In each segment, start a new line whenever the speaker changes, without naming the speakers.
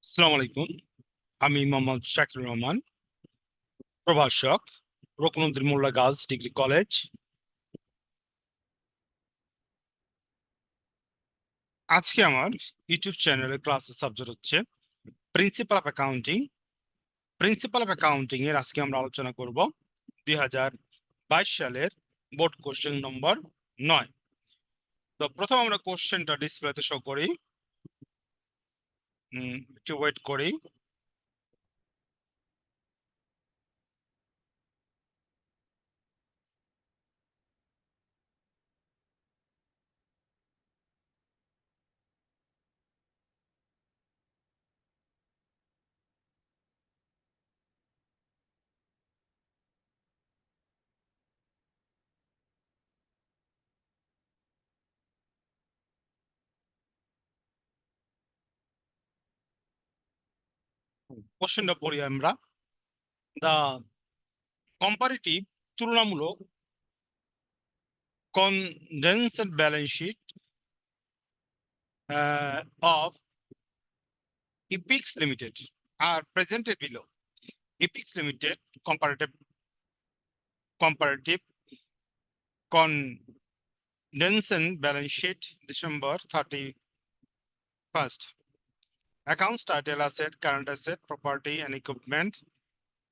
আসসালামু আলাইকুম। আমি মোহাম্মদ শাকির রহমান, প্রভাষক, রকুনুদ্দিন মোল্লা গার্লস ডিগ্রি কলেজ। আজকে আমার ইউটিউব চ্যানেলে ক্লাসের সাবজেক্ট হচ্ছে principal of accounting. Principal of accounting এর আজকে আমরা আলোচনা করব 2022 সালের বোর্ড কোশ্চেন নম্বর 9। তো প্রথম আমরা কোশ্চেনটা ডিসপ্লেতে শো করি। একটু ওয়েট করি। কোশ্চেনটা পড়ি আমরা। দা কম্পারেটিভ, তুলনামূলক, condensed balance sheet of Epix Limited are presented below. Epix Limited comparative condensed balance sheet December 31st. Accounts title asset, current asset, property and equipment,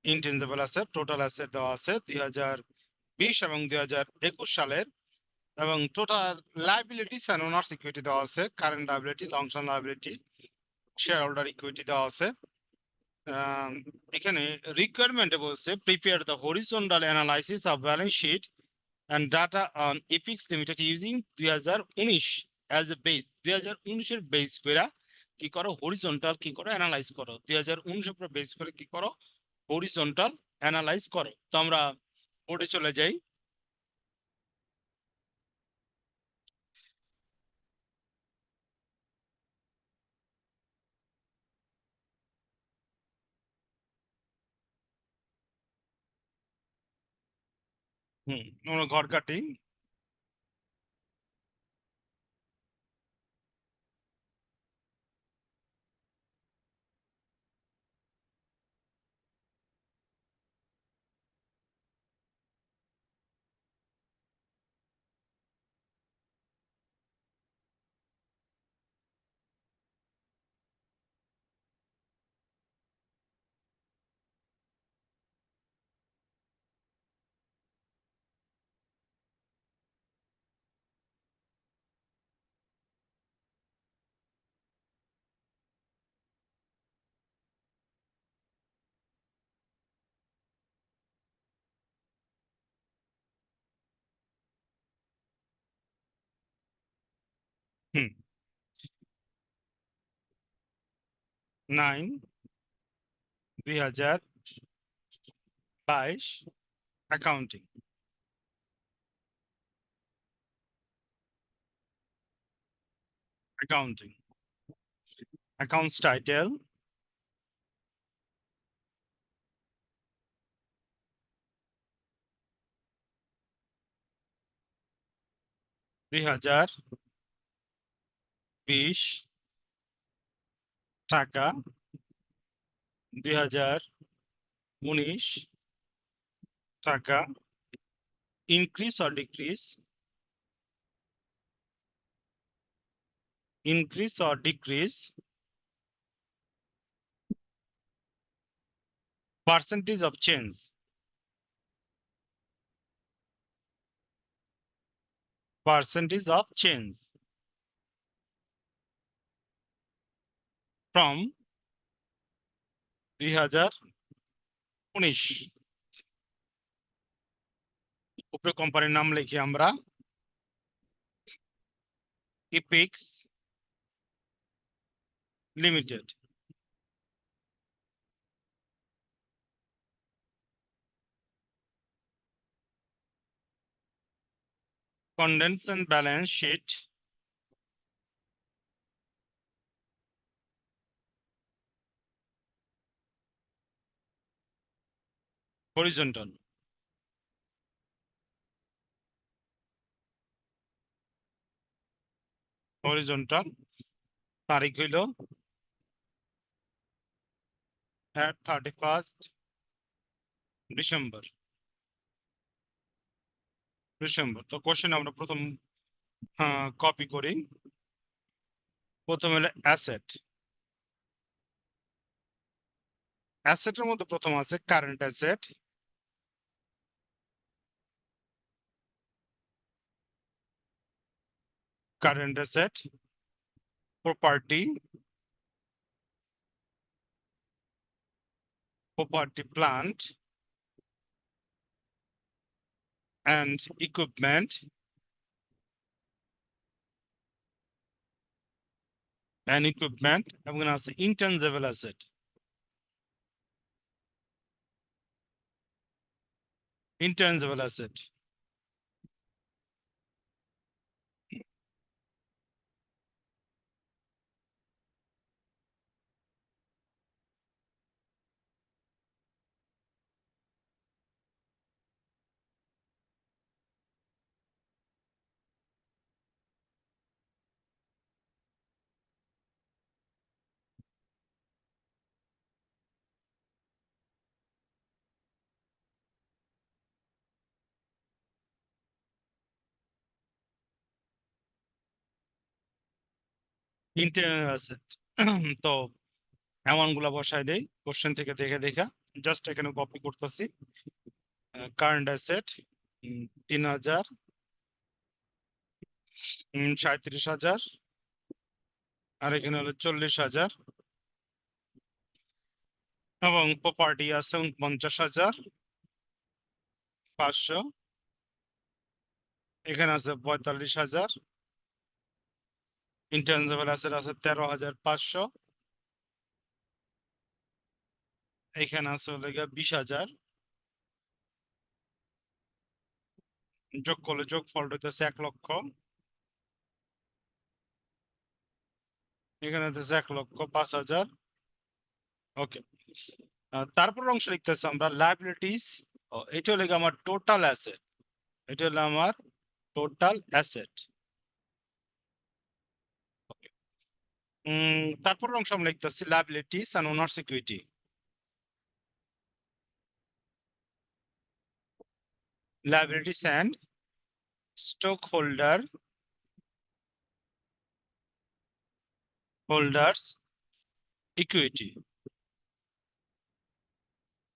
intangible asset, total asset দেওয়া আছে 2020 এবং 2021 সালের, এবং total liabilities and owners equity দেওয়া আছে, current liability, long term liability, shareholder equity দেওয়া আছে। এখানে রিকোয়ারমেন্টে বলছে prepare the horizontal analysis of balance sheet and data on Epix Limited using 2019 as a base। 2019 এর বেস করে কি করো, হরিজন্টাল কি করো, অ্যানালাইজ করো। 2019 এর উপর বেস করে কি করো, হরিজন্টাল অ্যানালাইজ করো। তো আমরা বোর্ডে চলে যাই। আমরা ঘর কাটি। হুম 9/2022 অ্যাকাউন্টিং। অ্যাকাউন্টিং অ্যাকাউন্টস টাইটেল 2020 টাকা, 2019 টাকা, increase or decrease, increase or decrease, percentage of change, percentage of change from 2019। উপরে কোম্পানির নাম লিখি আমরা, ইপিক্স limited. Condensed balance sheet horizontal, horizontal, তারিখ হইল at 31st ডিসেম্বর। তো কোশ্চেন আমরা প্রথম কপি করি। প্রথম হলো অ্যাসেট। অ্যাসেটের মধ্যে প্রথম আছে current asset, property, plant and equipment এবং আছে intangible asset। intangible asset intangible asset তো অ্যামাউন্ট গুলা বসাই দেই কোশ্চেন থেকে দেখে দেখা। জাস্ট এখানে কপি করতেছি। কারেন্ট অ্যাসেট 3,000, 37,000, আর এখানে হলো 40,000, এবং প্রপার্টি আছে 49,500, এখানে আছে 45,000, ইনটেনজিবল অ্যাসেট আছে 13,500, এখানে আছে হলো 20,000, যোগ করলে যোগ ফল হইতেছে 1,00,000, এখানে হইতেছে 1,05,000। ওকে, তারপর অংশ লিখতেছে আমরা লাইবিলিটিস। এটা হলো আমার টোটাল অ্যাসেট, এটা হলো আমার টোটাল অ্যাসেট। তারপর অংশ আমরা লিখতেছি liabilities and owners equity. liabilities and stockholder holders equity,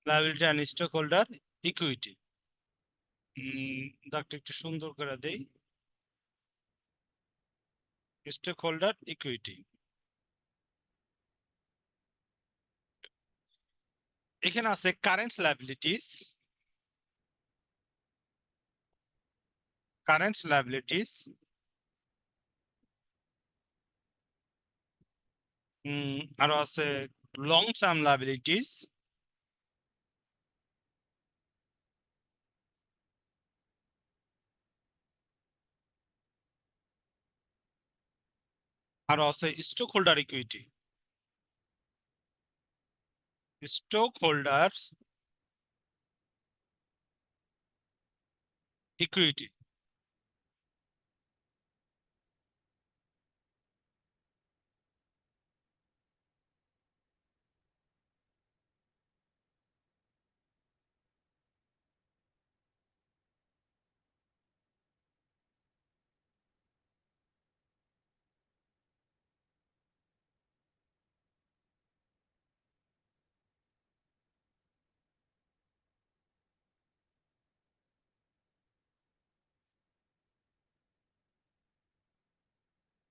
liability and stockholder equity। দাগটা একটু সুন্দর করে দেই, stockholder equity। এখানে আছে কারেন্ট লাইবিলিটিস, আরো আছে লং টার্ম লাইবিলিটিস, আরো আছে stockholder equity. Stockholder equity.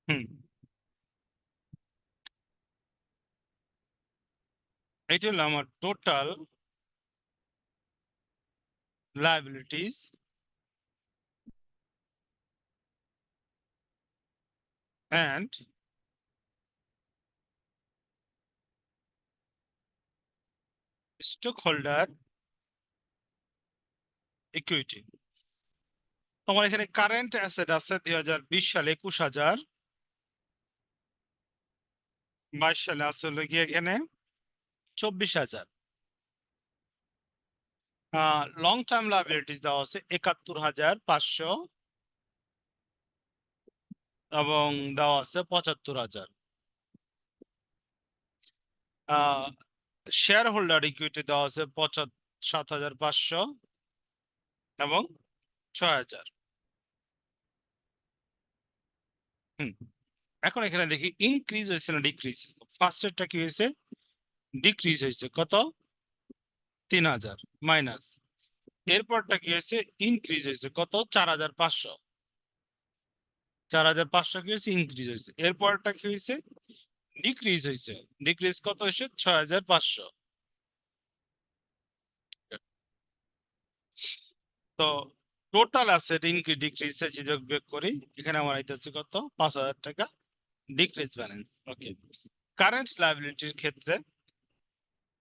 হুম, এটা হলো আমার total liabilities and stockholder equity। তোমার এখানে কারেন্ট অ্যাসেট আছে 2020 সালে 21,000, 22 সালে আছে হলো গিয়ে এখানে 24,000। লং টার্ম লাইবিলিটিস দেওয়া আছে 71,500 এবং দেওয়া আছে 75,000। শেয়ার হোল্ডার ইকুইটি দেওয়া আছে 7,500 এবং 6,000। এখন এখানে দেখি ইনক্রিজ হয়েছে না ডিক্রিজ। ফার্স্টেরটা কি হয়েছে? ডিক্রিজ হয়েছে, কত? 3,000 মাইনাস। এরপরটা কি হয়েছে? ইনক্রিজ হয়েছে, কত? 4,500। 4,500 কি হয়েছে? ইনক্রিজ হয়েছে। এরপরটা কি হয়েছে? ডিক্রিজ হয়েছে। ডিক্রিজ কত হয়েছে? 6,500। তো টোটাল অ্যাসেট ইনক্রিজ ডিক্রিজ যদি যোগ বিয়োগ করি, এখানে আমার আইতেছে কত? 5,000 টাকা ডিক্রিজ ব্যালেন্স। ওকে। কারেন্ট লায়াবিলিটির ক্ষেত্রে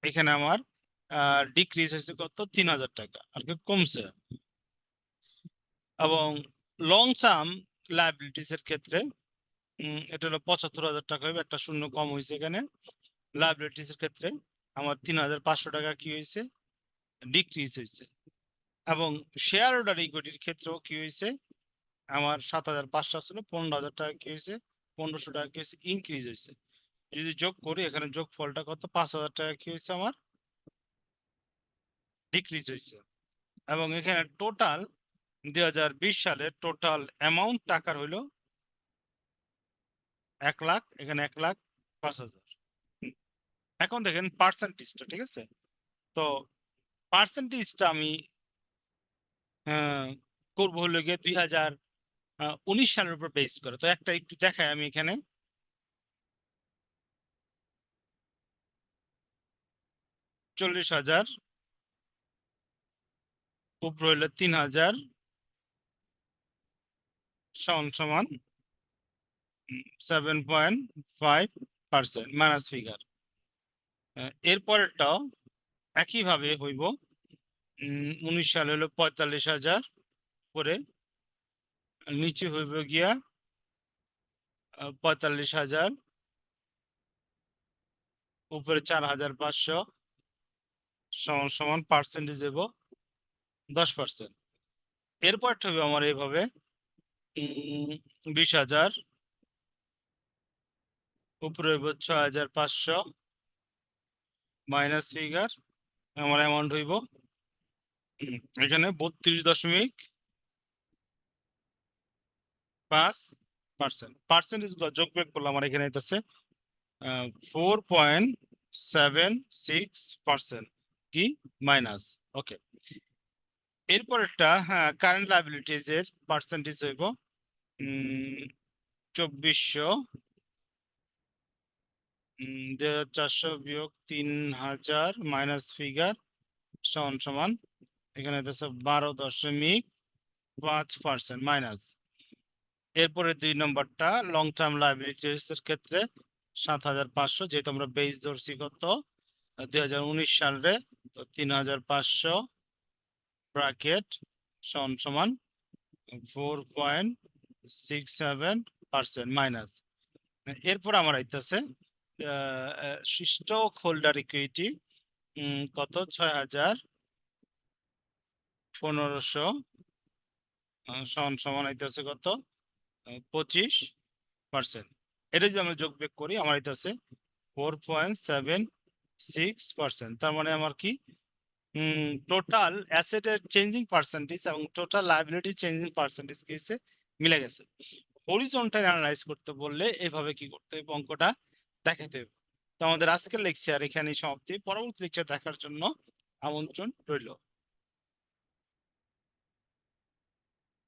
এখানে আমার ডিক্রিজ হয়েছে কত? 3,000 টাকা, আর কি কমছে। এবং লং টার্ম লায়াবিলিটিস এর ক্ষেত্রে এটা হলো 75,000 টাকা হবে, একটা শূন্য কম হয়েছে এখানে। লায়াবিলিটিস এর ক্ষেত্রে আমার 3,500 টাকা কি হয়েছে? ডিক্রিজ হয়েছে। এবং শেয়ার হোল্ডার ইকুইটির ক্ষেত্রেও কি হয়েছে? আমার 7,500 ছিল, 15,000 টাকা কি হয়েছে? 1,500 টাকা কি হয়েছে? ইনক্রিজ হয়েছে। যদি যোগ করি, এখানে যোগ ফলটা কত? 5,000 টাকা কি হয়েছে? আমার ডিক্রিজ হয়েছে। এবং এখানে টোটাল 2020 সালের টোটাল অ্যামাউন্ট টাকার হইলো 1 লাখ, এখানে 1,05,000। এখন দেখেন পার্সেন্টেজটা, ঠিক আছে? তো পার্সেন্টেজটা আমি করবো হলো গিয়ে 2019 সালের উপর বেস করে। তো একটা একটু দেখাই আমি এখানে। 40,000 উপর হইলো 3,000 সমান সমান 7.5% মাইনাস ফিগার। এরপরেরটাও একইভাবে হইব। 19 সালে হলো 45,000 করে, নিচে হইব গিয়া 45,000, উপরে 4,500 সমান সমান পার্সেন্টেজ দেব 10%। এরপর হবে আমার এইভাবে 20,000 উপরে হইব 6,500 মাইনাস ফিগার। আমার অ্যামাউন্ট হইব এখানে 32.5%। পার্সেন্টেজ গুলো যোগ বিয়োগ করলে আমার এখানে আছে 4.76% কি মাইনাস। ওকে। এরপরেরটা, হ্যাঁ, কারেন্ট লায়াবিলিটিজ এর পার্সেন্টেজ হইব 2,400, 2,400 বিয়োগ 3,000 মাইনাস ফিগার সমান সমান এখানে আছে 12.5% মাইনাস। এরপরে 2 নম্বরটা লং টার্ম লায়াবিলিটিস এর ক্ষেত্রে 7,500, যেহেতু আমরা বেস ধরছি কত? 2019 সালে, তো 3,500 ব্র্যাকেট সমান সমান 4.67% মাইনাস। এরপর আমার আইতেছে স্টক হোল্ডার ইকুইটি কত? 6,1500 সমান সমান আইতেছে কত? 25%। এটা যদি আমরা যোগ বিয়োগ করি, আমার আইতেছে 4.76%। তার মানে আমার কি টোটাল অ্যাসেটের চেঞ্জিং পার্সেন্টেজ এবং টোটাল লায়াবিলিটি চেঞ্জিং পার্সেন্টেজ কি হচ্ছে? মিলে গেছে। হরিজন্টাল অ্যানালাইজ করতে বললে এভাবে কি করতে হবে? অঙ্কটা দেখাতে হবে। তো আমাদের আজকের লেকচার এখানেই সমাপ্তি। পরবর্তী লেকচার দেখার জন্য আমন্ত্রণ রইল।